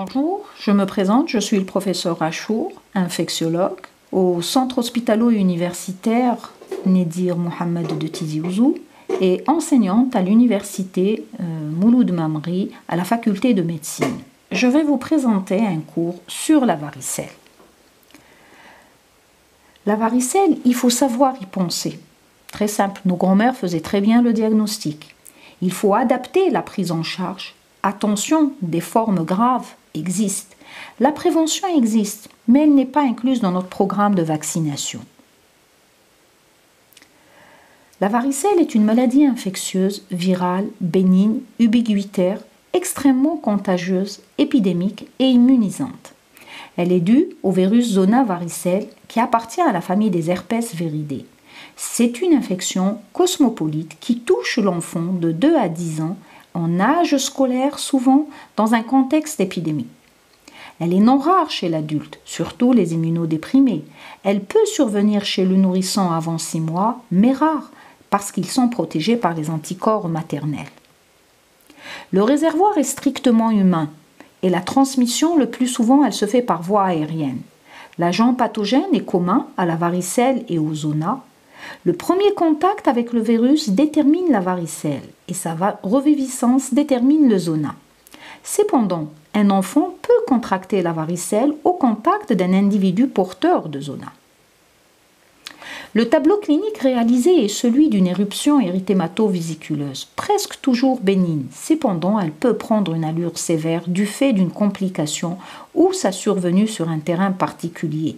Bonjour, je me présente, je suis le professeur Achour, infectiologue au centre hospitalo-universitaire Nedir Mohamed de Tizi Ouzou et enseignante à l'université Mouloud Mamri à la faculté de médecine. Je vais vous présenter un cours sur la varicelle. La varicelle, il faut savoir y penser. Très simple, nos grands-mères faisaient très bien le diagnostic. Il faut adapter la prise en charge. Attention, des formes graves existent. La prévention existe, mais elle n'est pas incluse dans notre programme de vaccination. La varicelle est une maladie infectieuse, virale, bénigne, ubiquitaire, extrêmement contagieuse, épidémique et immunisante. Elle est due au virus Zona varicelle qui appartient à la famille des herpès viridés. C'est une infection cosmopolite qui touche l'enfant de 2 à 10 ans en âge scolaire, souvent dans un contexte épidémique. Elle est non rare chez l'adulte, surtout les immunodéprimés. Elle peut survenir chez le nourrisson avant 6 mois, mais rare, parce qu'ils sont protégés par les anticorps maternels. Le réservoir est strictement humain et la transmission, le plus souvent, elle se fait par voie aérienne. L'agent pathogène est commun à la varicelle et au zona. Le premier contact avec le virus détermine la varicelle et sa reviviscence détermine le zona. Cependant, un enfant peut contracter la varicelle au contact d'un individu porteur de zona. Le tableau clinique réalisé est celui d'une éruption érythémato-vésiculeuse, presque toujours bénigne. Cependant, elle peut prendre une allure sévère du fait d'une complication ou sa survenue sur un terrain particulier.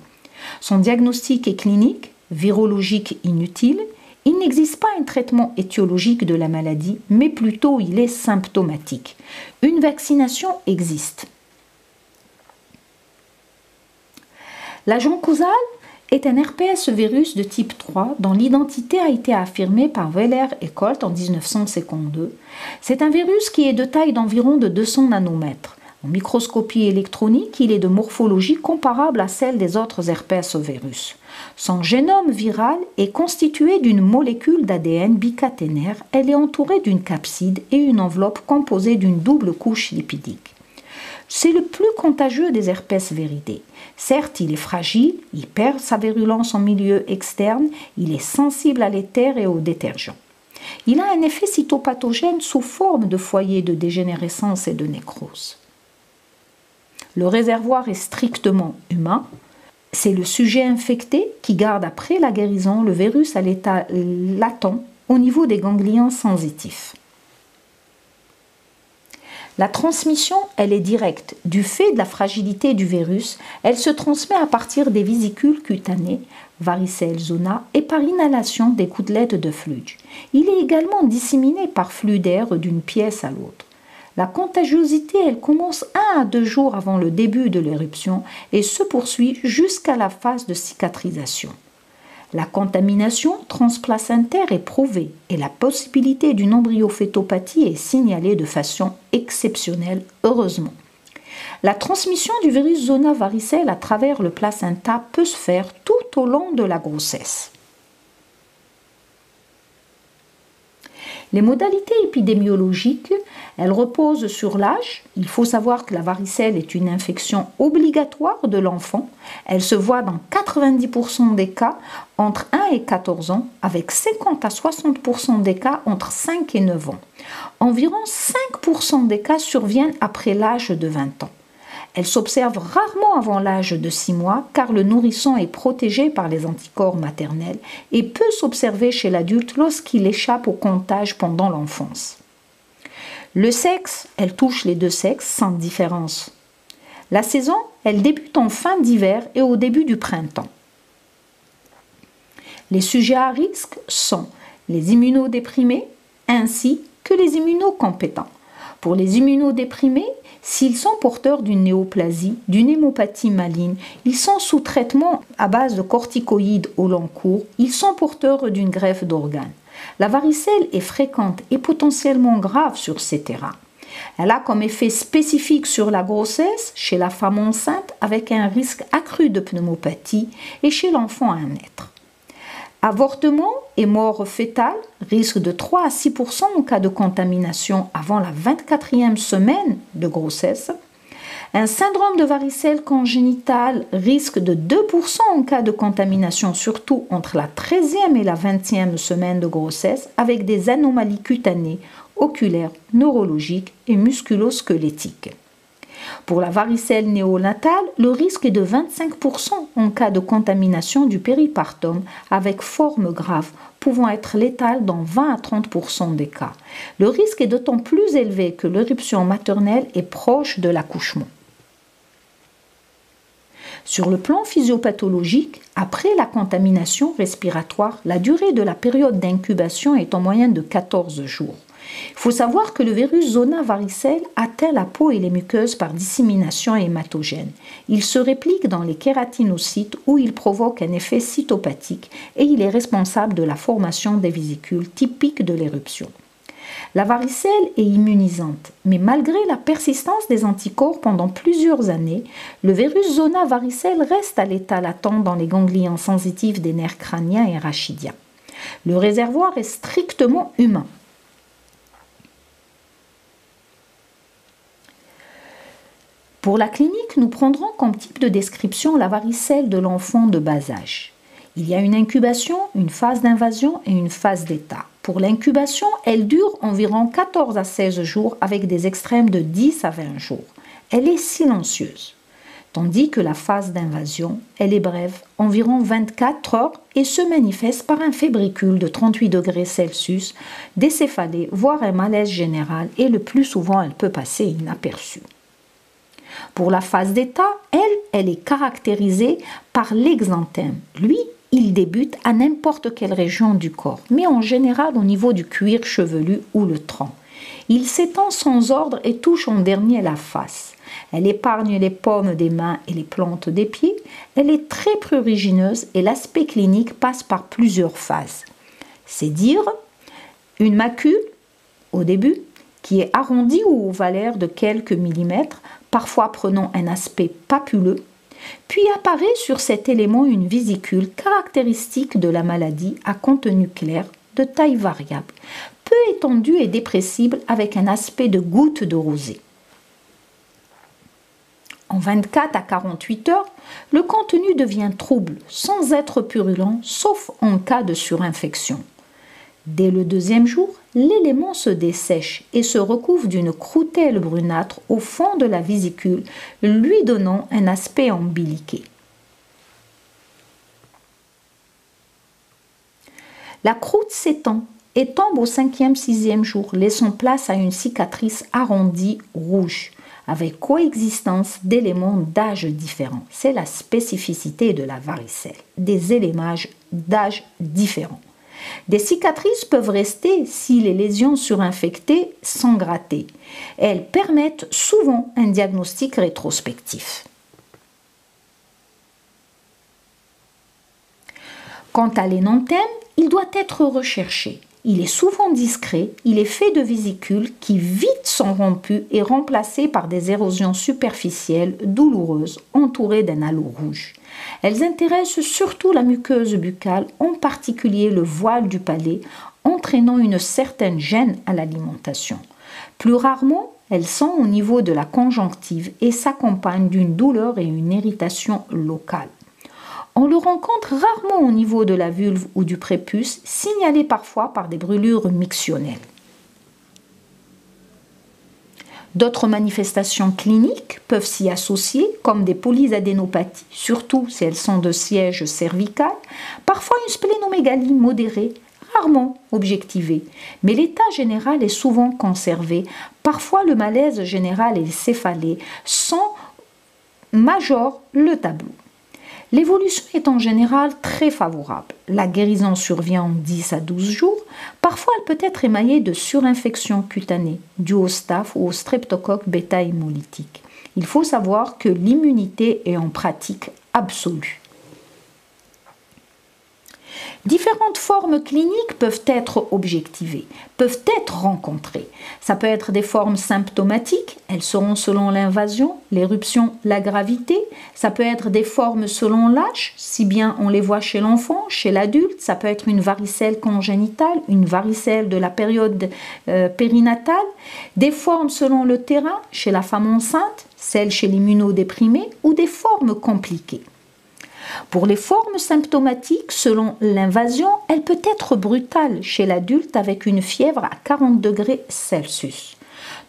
Son diagnostic est clinique, virologique inutile. Il n'existe pas un traitement étiologique de la maladie, mais plutôt il est symptomatique. Une vaccination existe. L'agent causal est un herpès virus de type 3 dont l'identité a été affirmée par Weller et Colt en 1952. C'est un virus qui est de taille d'environ de 200 nanomètres. En microscopie électronique, il est de morphologie comparable à celle des autres herpès virus. Son génome viral est constitué d'une molécule d'ADN bicaténaire. Elle est entourée d'une capside et une enveloppe composée d'une double couche lipidique. C'est le plus contagieux des herpès viridés. Certes, il est fragile, il perd sa virulence en milieu externe, il est sensible à l'éther et aux détergents. Il a un effet cytopathogène sous forme de foyer de dégénérescence et de nécrose. Le réservoir est strictement humain. C'est le sujet infecté qui garde après la guérison le virus à l'état latent au niveau des ganglions sensitifs. La transmission, elle est directe. Du fait de la fragilité du virus, elle se transmet à partir des vésicules cutanées, varicelle, zona, et par inhalation des gouttelettes de fluide. Il est également disséminé par flux d'air d'une pièce à l'autre. La contagiosité, elle commence 1 à 2 jours avant le début de l'éruption et se poursuit jusqu'à la phase de cicatrisation. La contamination transplacentaire est prouvée et la possibilité d'une embryophétopathie est signalée de façon exceptionnelle, heureusement. La transmission du virus zona varicelle à travers le placenta peut se faire tout au long de la grossesse. Les modalités épidémiologiques, elles reposent sur l'âge. Il faut savoir que la varicelle est une infection obligatoire de l'enfant. Elle se voit dans 90% des cas entre 1 et 14 ans, avec 50 à 60% des cas entre 5 et 9 ans. Environ 5% des cas surviennent après l'âge de 20 ans. Elle s'observe rarement avant l'âge de 6 mois car le nourrisson est protégé par les anticorps maternels et peut s'observer chez l'adulte lorsqu'il échappe au contagion pendant l'enfance. Le sexe, elle touche les 2 sexes sans différence. La saison, elle débute en fin d'hiver et au début du printemps. Les sujets à risque sont les immunodéprimés ainsi que les immunocompétents. Pour les immunodéprimés, s'ils sont porteurs d'une néoplasie, d'une hémopathie maligne, ils sont sous traitement à base de corticoïdes au long cours, ils sont porteurs d'une greffe d'organes. La varicelle est fréquente et potentiellement grave sur ces terrains. Elle a comme effet spécifique sur la grossesse chez la femme enceinte avec un risque accru de pneumopathie et chez l'enfant à naître. Avortement et mort fœtale, risque de 3 à 6% en cas de contamination avant la 24e semaine de grossesse. Un syndrome de varicelle congénitale risque de 2% en cas de contamination, surtout entre la 13e et la 20e semaine de grossesse, avec des anomalies cutanées, oculaires, neurologiques et musculo-squelettiques. Pour la varicelle néonatale, le risque est de 25% en cas de contamination du péripartum avec forme grave, pouvant être létale dans 20 à 30% des cas. Le risque est d'autant plus élevé que l'éruption maternelle est proche de l'accouchement. Sur le plan physiopathologique, après la contamination respiratoire, la durée de la période d'incubation est en moyenne de 14 jours. Il faut savoir que le virus zona varicelle atteint la peau et les muqueuses par dissémination hématogène. Il se réplique dans les kératinocytes où il provoque un effet cytopathique et il est responsable de la formation des vésicules typiques de l'éruption. La varicelle est immunisante, mais malgré la persistance des anticorps pendant plusieurs années, le virus zona varicelle reste à l'état latent dans les ganglions sensitifs des nerfs crâniens et rachidiens. Le réservoir est strictement humain. Pour la clinique, nous prendrons comme type de description la varicelle de l'enfant de bas âge. Il y a une incubation, une phase d'invasion et une phase d'état. Pour l'incubation, elle dure environ 14 à 16 jours avec des extrêmes de 10 à 20 jours. Elle est silencieuse. Tandis que la phase d'invasion, elle est brève, environ 24 heures et se manifeste par un fébricule de 38 degrés Celsius, des céphalées, voire un malaise général et le plus souvent elle peut passer inaperçue. Pour la phase d'état, elle est caractérisée par l'exanthème. Lui, il débute à n'importe quelle région du corps, mais en général au niveau du cuir chevelu ou le tronc. Il s'étend sans ordre et touche en dernier la face. Elle épargne les paumes des mains et les plantes des pieds. Elle est très prurigineuse et l'aspect clinique passe par plusieurs phases. C'est dire une macule au début qui est arrondie ou ovalaire de quelques millimètres, parfois prenant un aspect papuleux, puis apparaît sur cet élément une vésicule caractéristique de la maladie à contenu clair, de taille variable, peu étendue et dépressible avec un aspect de goutte de rosée. En 24 à 48 heures, le contenu devient trouble, sans être purulent, sauf en cas de surinfection. Dès le deuxième jour, l'élément se dessèche et se recouvre d'une croûtelle brunâtre au fond de la vésicule, lui donnant un aspect ombiliqué. La croûte s'étend et tombe au 5e, 6e jour, laissant place à une cicatrice arrondie rouge, avec coexistence d'éléments d'âge différents. C'est la spécificité de la varicelle, des éléments d'âge différents. Des cicatrices peuvent rester si les lésions surinfectées sont grattées. Elles permettent souvent un diagnostic rétrospectif. Quant à l'énanthème, il doit être recherché. Il est souvent discret, il est fait de vésicules qui vite sont rompues et remplacées par des érosions superficielles douloureuses entourées d'un halo rouge. Elles intéressent surtout la muqueuse buccale, en particulier le voile du palais, entraînant une certaine gêne à l'alimentation. Plus rarement, elles sont au niveau de la conjonctive et s'accompagnent d'une douleur et une irritation locale. On le rencontre rarement au niveau de la vulve ou du prépuce, signalé parfois par des brûlures mictionnelles. D'autres manifestations cliniques peuvent s'y associer, comme des polyadénopathies, surtout si elles sont de siège cervical, parfois une splénomégalie modérée, rarement objectivée, mais l'état général est souvent conservé. Parfois le malaise général et les céphalées majorent le tableau. L'évolution est en général très favorable. La guérison survient en 10 à 12 jours. Parfois, elle peut être émaillée de surinfections cutanées, dues au staph ou au streptocoque bêta-hémolytique. Il faut savoir que l'immunité est en pratique absolue. Différentes formes cliniques peuvent être objectivées, peuvent être rencontrées. Ça peut être des formes symptomatiques, elles seront selon l'invasion, l'éruption, la gravité. Ça peut être des formes selon l'âge, si bien on les voit chez l'enfant, chez l'adulte. Ça peut être une varicelle congénitale, une varicelle de la période périnatale. Des formes selon le terrain, chez la femme enceinte, celles chez l'immunodéprimé ou des formes compliquées. Pour les formes symptomatiques, selon l'invasion, elle peut être brutale chez l'adulte avec une fièvre à 40 degrés Celsius.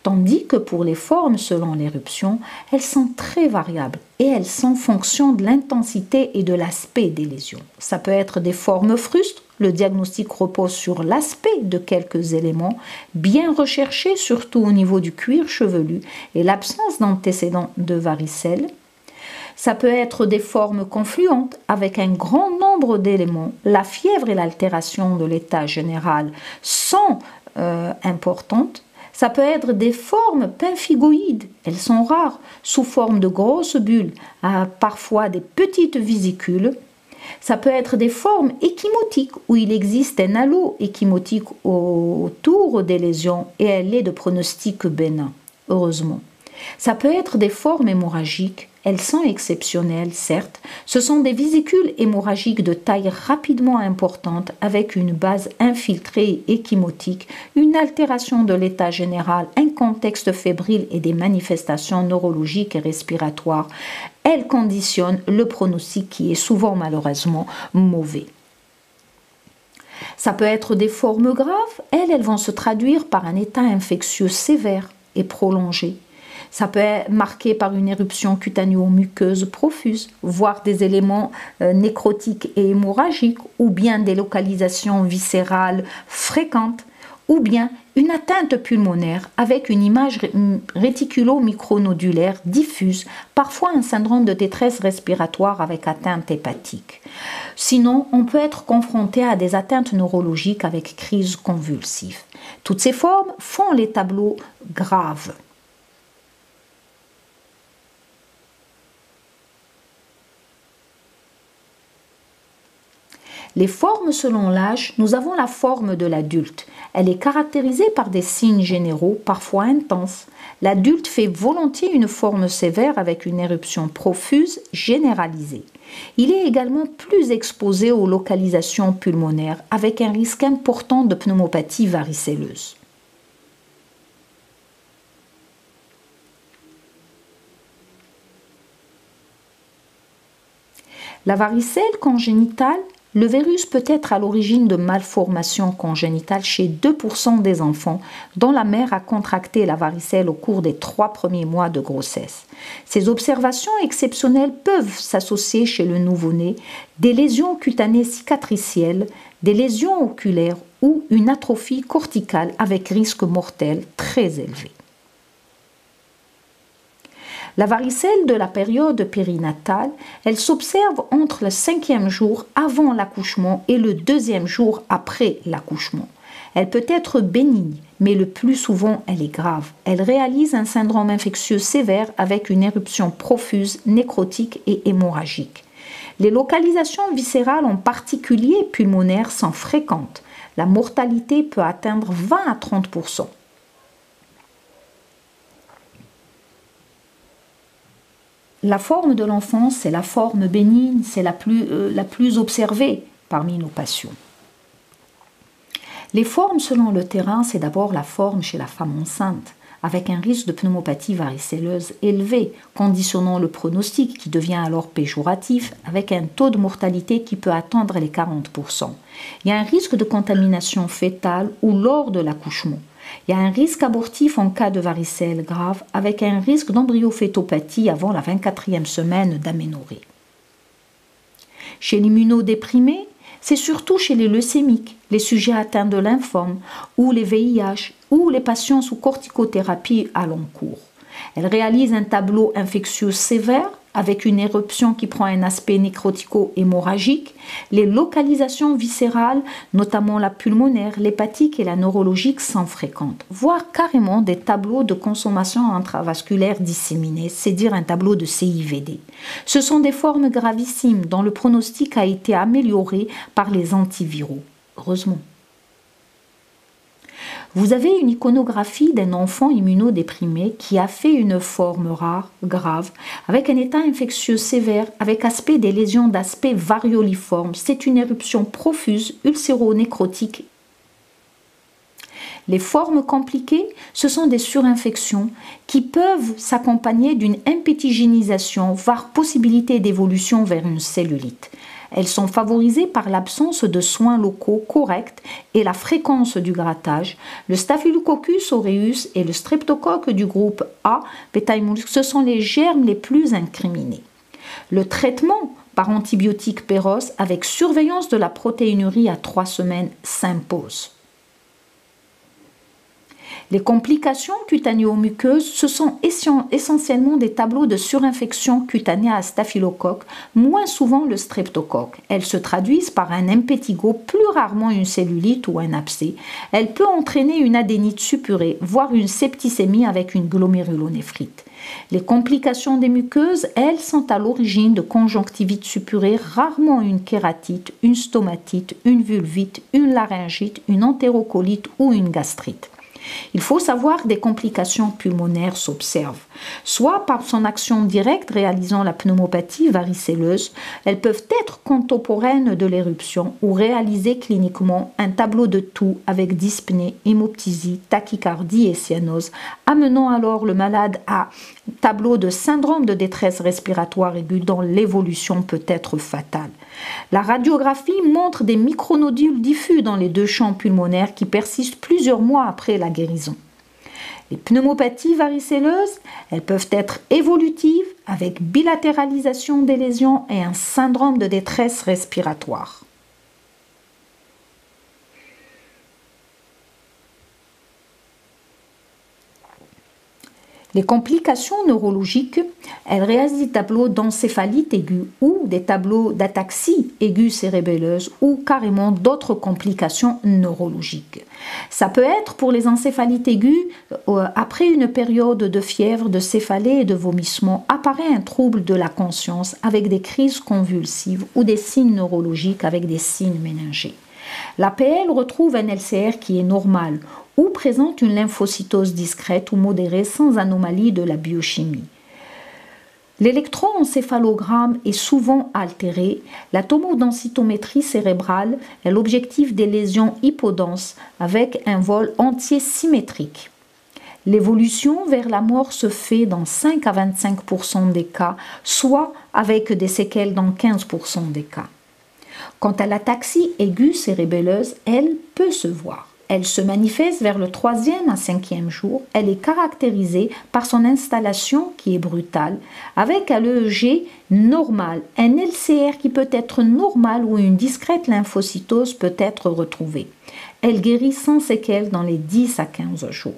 Tandis que pour les formes selon l'éruption, elles sont très variables et elles sont en fonction de l'intensité et de l'aspect des lésions. Ça peut être des formes frustres, le diagnostic repose sur l'aspect de quelques éléments bien recherchés, surtout au niveau du cuir chevelu et l'absence d'antécédents de varicelle. Ça peut être des formes confluentes avec un grand nombre d'éléments. La fièvre et l'altération de l'état général sont importantes. Ça peut être des formes pemphigoïdes, elles sont rares, sous forme de grosses bulles, parfois des petites vésicules. Ça peut être des formes échymotiques où il existe un halo échymotique autour des lésions et elle est de pronostic bénin, heureusement. Ça peut être des formes hémorragiques. Elles sont exceptionnelles, certes. Ce sont des vésicules hémorragiques de taille rapidement importante avec une base infiltrée et échymotique, une altération de l'état général, un contexte fébrile et des manifestations neurologiques et respiratoires. Elles conditionnent le pronostic qui est souvent malheureusement mauvais. Ça peut être des formes graves. Elles vont se traduire par un état infectieux sévère et prolongé. Ça peut être marqué par une éruption cutanéo-muqueuse profuse, voire des éléments nécrotiques et hémorragiques, ou bien des localisations viscérales fréquentes, ou bien une atteinte pulmonaire avec une image réticulo-micronodulaire diffuse, parfois un syndrome de détresse respiratoire avec atteinte hépatique. Sinon, on peut être confronté à des atteintes neurologiques avec crise convulsive. Toutes ces formes font les tableaux graves. Les formes selon l'âge, nous avons la forme de l'adulte. Elle est caractérisée par des signes généraux, parfois intenses. L'adulte fait volontiers une forme sévère avec une éruption profuse généralisée. Il est également plus exposé aux localisations pulmonaires avec un risque important de pneumopathie varicelleuse. La varicelle congénitale, le virus peut être à l'origine de malformations congénitales chez 2% des enfants dont la mère a contracté la varicelle au cours des 3 premiers mois de grossesse. Ces observations exceptionnelles peuvent s'associer chez le nouveau-né des lésions cutanées cicatricielles, des lésions oculaires ou une atrophie corticale avec risque mortel très élevé. La varicelle de la période périnatale, elle s'observe entre le 5e jour avant l'accouchement et le 2e jour après l'accouchement. Elle peut être bénigne, mais le plus souvent elle est grave. Elle réalise un syndrome infectieux sévère avec une éruption profuse, nécrotique et hémorragique. Les localisations viscérales, en particulier pulmonaires, sont fréquentes. La mortalité peut atteindre 20 à 30%. La forme de l'enfance, c'est la forme bénigne, c'est la plus observée parmi nos patients. Les formes selon le terrain, c'est d'abord la forme chez la femme enceinte, avec un risque de pneumopathie varicelleuse élevé, conditionnant le pronostic qui devient alors péjoratif, avec un taux de mortalité qui peut atteindre les 40%. Il y a un risque de contamination fœtale ou lors de l'accouchement. Il y a un risque abortif en cas de varicelle grave avec un risque d'embryofétopathie avant la 24e semaine d'aménorrhée. Chez l'immunodéprimé, c'est surtout chez les leucémiques, les sujets atteints de lymphome ou les VIH ou les patients sous corticothérapie à long cours. Elle réalise un tableau infectieux sévère avec une éruption qui prend un aspect nécrotico-hémorragique, les localisations viscérales, notamment la pulmonaire, l'hépatique et la neurologique, sont fréquentes, voire carrément des tableaux de consommation intravasculaire disséminés, c'est dire un tableau de CIVD. Ce sont des formes gravissimes dont le pronostic a été amélioré par les antiviraux. Heureusement. Vous avez une iconographie d'un enfant immunodéprimé qui a fait une forme rare, grave, avec un état infectieux sévère, avec aspect des lésions d'aspect varioliforme. C'est une éruption profuse, ulcéro-nécrotique. Les formes compliquées, ce sont des surinfections qui peuvent s'accompagner d'une impétigénisation, voire possibilité d'évolution vers une cellulite. Elles sont favorisées par l'absence de soins locaux corrects et la fréquence du grattage. Le Staphylococcus aureus et le streptocoque du groupe A, ce sont les germes les plus incriminés. Le traitement par antibiotiques Péros avec surveillance de la protéinurie à 3 semaines s'impose. Les complications cutanéo-muqueuses, ce sont essentiellement des tableaux de surinfection cutanée à staphylocoque, moins souvent le streptocoque. Elles se traduisent par un impétigo, plus rarement une cellulite ou un abcès. Elle peut entraîner une adénite suppurée, voire une septicémie avec une glomérulonéphrite. Les complications des muqueuses, elles, sont à l'origine de conjonctivite suppurée, rarement une kératite, une stomatite, une vulvite, une laryngite, une entérocolite ou une gastrite. Il faut savoir que des complications pulmonaires s'observent, soit par son action directe réalisant la pneumopathie varicelleuse, elles peuvent être contemporaines de l'éruption ou réaliser cliniquement un tableau de toux avec dyspnée, hémoptysie, tachycardie et cyanose, amenant alors le malade à tableau de syndrome de détresse respiratoire aiguë dont l'évolution peut être fatale. La radiographie montre des micronodules diffus dans les deux champs pulmonaires qui persistent plusieurs mois après la guérison. Les pneumopathies varicelleuses, elles peuvent être évolutives avec bilatéralisation des lésions et un syndrome de détresse respiratoire. Les complications neurologiques, elles réalisent des tableaux d'encéphalite aiguë ou des tableaux d'ataxie aiguë cérébelleuse ou carrément d'autres complications neurologiques. Ça peut être pour les encéphalites aiguës, après une période de fièvre, de céphalée et de vomissement, apparaît un trouble de la conscience avec des crises convulsives ou des signes neurologiques avec des signes méningés. L'APL retrouve un LCR qui est normal ou présente une lymphocytose discrète ou modérée sans anomalie de la biochimie. L'électroencéphalogramme est souvent altéré. La tomodensitométrie cérébrale est l'objectif des lésions hypodenses avec un vol entier symétrique. L'évolution vers la mort se fait dans 5 à 25% des cas, soit avec des séquelles dans 15% des cas. Quant à l'ataxie aiguë cérébelleuse, elle peut se voir. Elle se manifeste vers le 3e à 5e jour. Elle est caractérisée par son installation qui est brutale, avec un EEG normal, un LCR qui peut être normal ou une discrète lymphocytose peut être retrouvée. Elle guérit sans séquelles dans les 10 à 15 jours.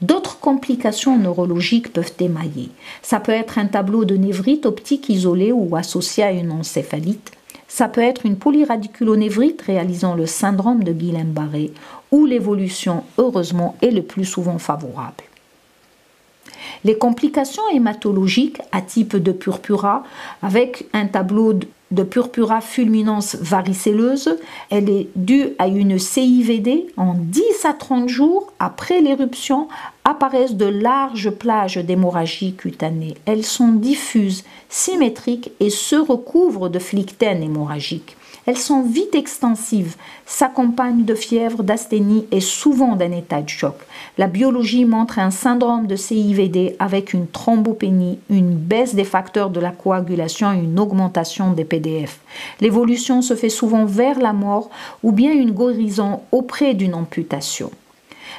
D'autres complications neurologiques peuvent émailler. Ça peut être un tableau de névrite optique isolé ou associé à une encéphalite. Ça peut être une polyradiculonévrite réalisant le syndrome de Guillain-Barré où l'évolution, heureusement, est le plus souvent favorable. Les complications hématologiques à type de purpura, avec un tableau de purpura fulminance varicelleuse, elle est due à une CIVD. En 10 à 30 jours après l'éruption, apparaissent de larges plages d'hémorragie cutanée. Elles sont diffuses, symétriques et se recouvrent de phlyctène hémorragique. Elles sont vite extensives, s'accompagnent de fièvre, d'asthénie et souvent d'un état de choc. La biologie montre un syndrome de CIVD avec une thrombopénie, une baisse des facteurs de la coagulation et une augmentation des PDF. L'évolution se fait souvent vers la mort ou bien une guérison auprès d'une amputation.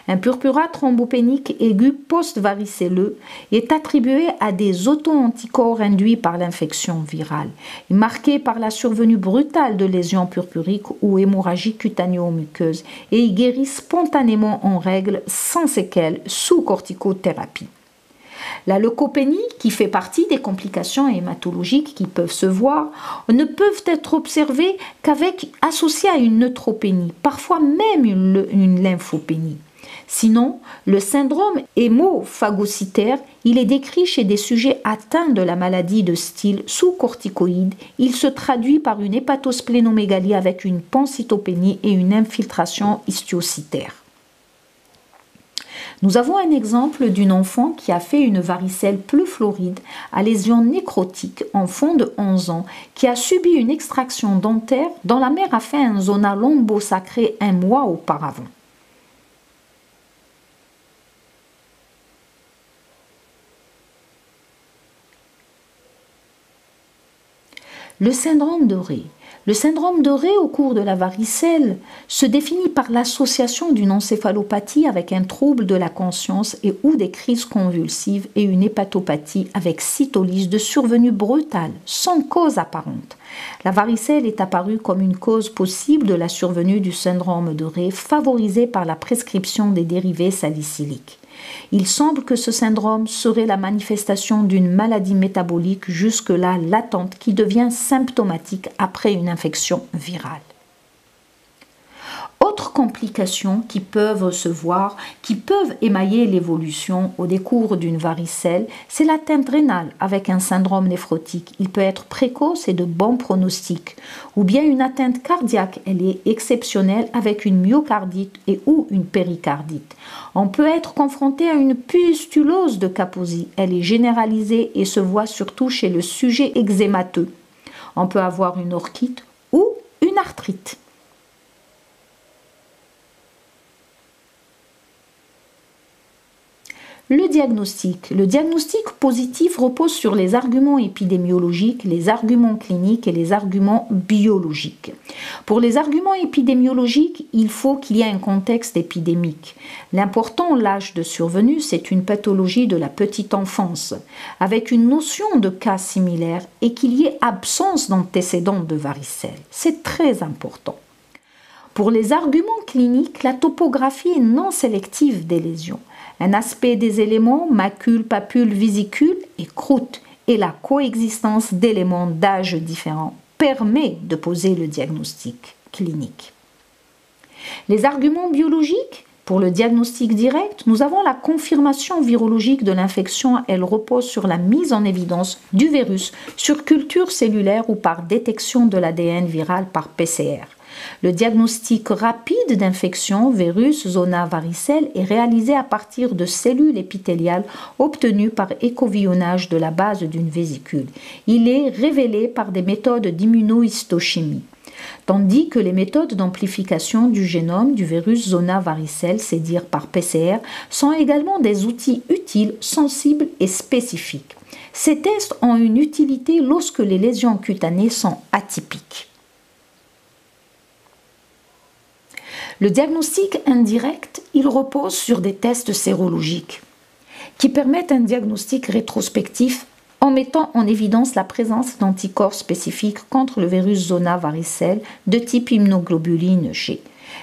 Un purpura thrombopénique aigu post-varicelleux est attribué à des auto-anticorps induits par l'infection virale, marqué par la survenue brutale de lésions purpuriques ou hémorragies cutanéo-muqueuses et il guérit spontanément en règle sans séquelles sous corticothérapie. La leucopénie, qui fait partie des complications hématologiques qui peuvent se voir, ne peuvent être observées associées à une neutropénie, parfois même une lymphopénie. Sinon, le syndrome hémophagocytaire, il est décrit chez des sujets atteints de la maladie de style sous corticoïdes. Il se traduit par une hépatosplénomégalie avec une pancytopénie et une infiltration histiocytaire. Nous avons un exemple d'une enfant qui a fait une varicelle pleuphoride à lésion nécrotique, enfant de 11 ans, qui a subi une extraction dentaire dont la mère a fait un zona lombosacré un mois auparavant. Le syndrome de Rey. Le syndrome de Rey au cours de la varicelle se définit par l'association d'une encéphalopathie avec un trouble de la conscience et ou des crises convulsives et une hépatopathie avec cytolyse de survenue brutale, sans cause apparente. La varicelle est apparue comme une cause possible de la survenue du syndrome de Rey, favorisée par la prescription des dérivés salicyliques. Il semble que ce syndrome serait la manifestation d'une maladie métabolique jusque-là latente qui devient symptomatique après une infection virale. Autres complications qui peuvent se voir, qui peuvent émailler l'évolution au décours d'une varicelle, c'est l'atteinte rénale avec un syndrome néphrotique. Il peut être précoce et de bon pronostic. Ou bien une atteinte cardiaque, elle est exceptionnelle avec une myocardite et ou une péricardite. On peut être confronté à une pustulose de Kaposi. Elle est généralisée et se voit surtout chez le sujet eczémateux. On peut avoir une orchite ou une arthrite. Le diagnostic. Le diagnostic positif repose sur les arguments épidémiologiques, les arguments cliniques et les arguments biologiques. Pour les arguments épidémiologiques, il faut qu'il y ait un contexte épidémique. L'important, l'âge de survenue, c'est une pathologie de la petite enfance, avec une notion de cas similaire et qu'il y ait absence d'antécédents de varicelle. C'est très important. Pour les arguments cliniques, la topographie est non sélective des lésions. Un aspect des éléments, macule, papule, vésicule et croûte, et la coexistence d'éléments d'âge différents permet de poser le diagnostic clinique. Les arguments biologiques, pour le diagnostic direct, nous avons la confirmation virologique de l'infection. Elle repose sur la mise en évidence du virus sur culture cellulaire ou par détection de l'ADN viral par PCR. Le diagnostic rapide d'infection virus zona varicelle est réalisé à partir de cellules épithéliales obtenues par échantillonnage de la base d'une vésicule. Il est révélé par des méthodes d'immunohistochimie. Tandis que les méthodes d'amplification du génome du virus zona varicelle, c'est dire par PCR, sont également des outils utiles, sensibles et spécifiques. Ces tests ont une utilité lorsque les lésions cutanées sont atypiques. Le diagnostic indirect, il repose sur des tests sérologiques qui permettent un diagnostic rétrospectif en mettant en évidence la présence d'anticorps spécifiques contre le virus zona varicelle de type immunoglobuline G.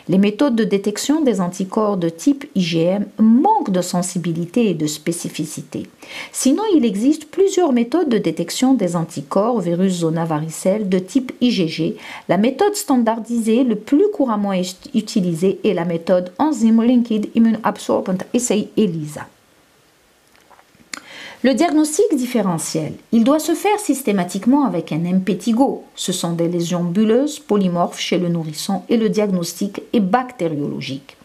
Les méthodes de détection des anticorps de type IgM manquent de sensibilité et de spécificité. Sinon, il existe plusieurs méthodes de détection des anticorps virus zona varicelle de type IgG. La méthode standardisée le plus couramment utilisée est la méthode Enzyme Linked Immune Absorbent Assay ELISA. Le diagnostic différentiel, il doit se faire systématiquement avec un impétigo. Ce sont des lésions bulleuses, polymorphes chez le nourrisson et le diagnostic est bactériologique.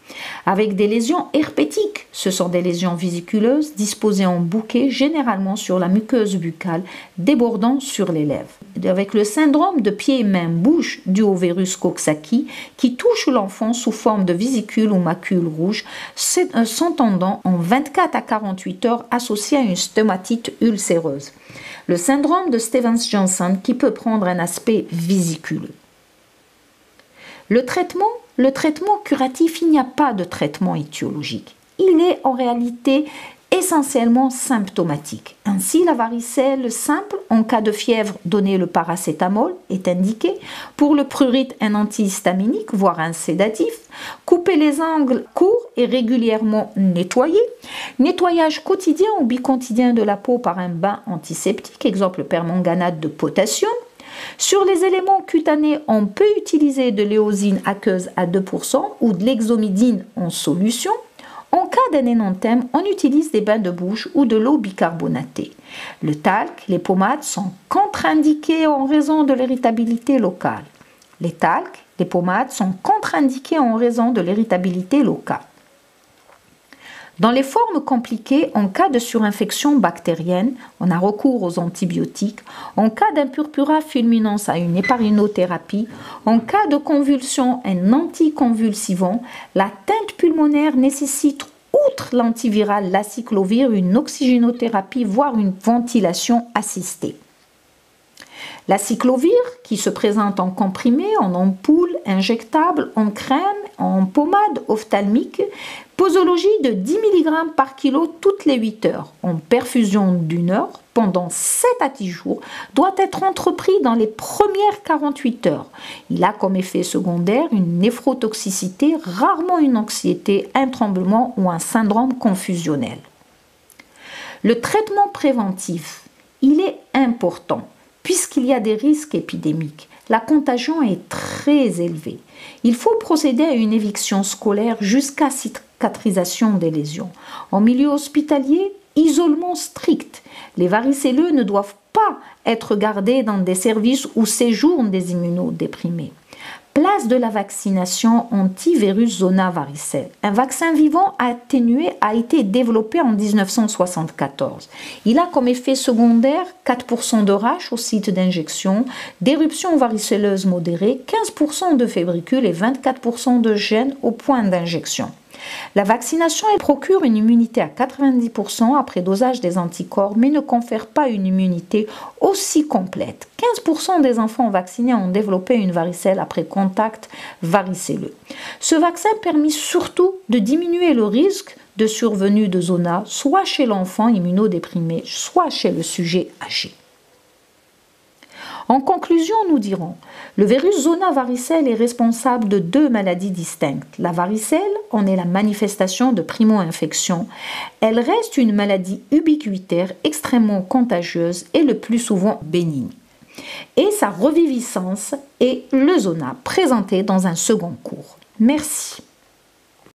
Avec des lésions herpétiques, ce sont des lésions vésiculeuses disposées en bouquet généralement sur la muqueuse buccale, débordant sur les lèvres. Avec le syndrome de pied-main-bouche dû au virus Coxsackie qui touche l'enfant sous forme de vésicule ou macule rouge, s'entendant en 24 à 48 heures associé à une stomatite ulcéreuse. Le syndrome de Stevens-Johnson qui peut prendre un aspect vésiculeux. Le traitement curatif, il n'y a pas de traitement étiologique. Il est en réalité essentiellement symptomatique. Ainsi, la varicelle simple, en cas de fièvre, donner le paracétamol est indiqué. Pour le prurite, un antihistaminique, voire un sédatif. Couper les ongles courts et régulièrement nettoyer. Nettoyage quotidien ou biquotidien de la peau par un bain antiseptique, exemple permanganate de potassium. Sur les éléments cutanés, on peut utiliser de l'éosine aqueuse à 2% ou de l'exomidine en solution. En cas d'énénanthème, on utilise des bains de bouche ou de l'eau bicarbonatée. Le talc, les pommades sont contre-indiquées en raison de l'irritabilité locale. Les talcs, les pommades sont contre-indiquées en raison de l'irritabilité locale. Dans les formes compliquées, en cas de surinfection bactérienne, on a recours aux antibiotiques. En cas d'impurpura fulminans à une héparinothérapie. En cas de convulsion, un anticonvulsivant. La teinte pulmonaire nécessite, outre l'antiviral, l'aciclovir, une oxygénothérapie, voire une ventilation assistée. L'aciclovir, qui se présente en comprimé, en ampoule, injectable, en crème, en pommade ophtalmique, posologie de 10 mg par kilo toutes les 8 heures, en perfusion d'1 heure, pendant 7 à 10 jours, doit être entrepris dans les premières 48 heures. Il a comme effet secondaire une néphrotoxicité, rarement une anxiété, un tremblement ou un syndrome confusionnel. Le traitement préventif, il est important puisqu'il y a des risques épidémiques. La contagion est très élevée. Il faut procéder à une éviction scolaire jusqu'à cicatrisation des lésions. En milieu hospitalier, isolement strict. Les varicelleux ne doivent pas être gardés dans des services où séjournent des immunodéprimés. Place de la vaccination anti-virus Zona varicelle. Un vaccin vivant atténué a été développé en 1974. Il a comme effet secondaire 4% de rash au site d'injection, d'éruption varicelleuse modérée, 15% de fébricule et 24% de gêne au point d'injection. La vaccination procure une immunité à 90% après dosage des anticorps, mais ne confère pas une immunité aussi complète. 15% des enfants vaccinés ont développé une varicelle après contact varicelleux. Ce vaccin permet surtout de diminuer le risque de survenue de zona, soit chez l'enfant immunodéprimé, soit chez le sujet âgé. En conclusion, nous dirons, le virus Zona varicelle est responsable de 2 maladies distinctes. La varicelle en est la manifestation de primo-infection. Elle reste une maladie ubiquitaire extrêmement contagieuse et le plus souvent bénigne. Et sa reviviscence est le Zona présenté dans un second cours. Merci.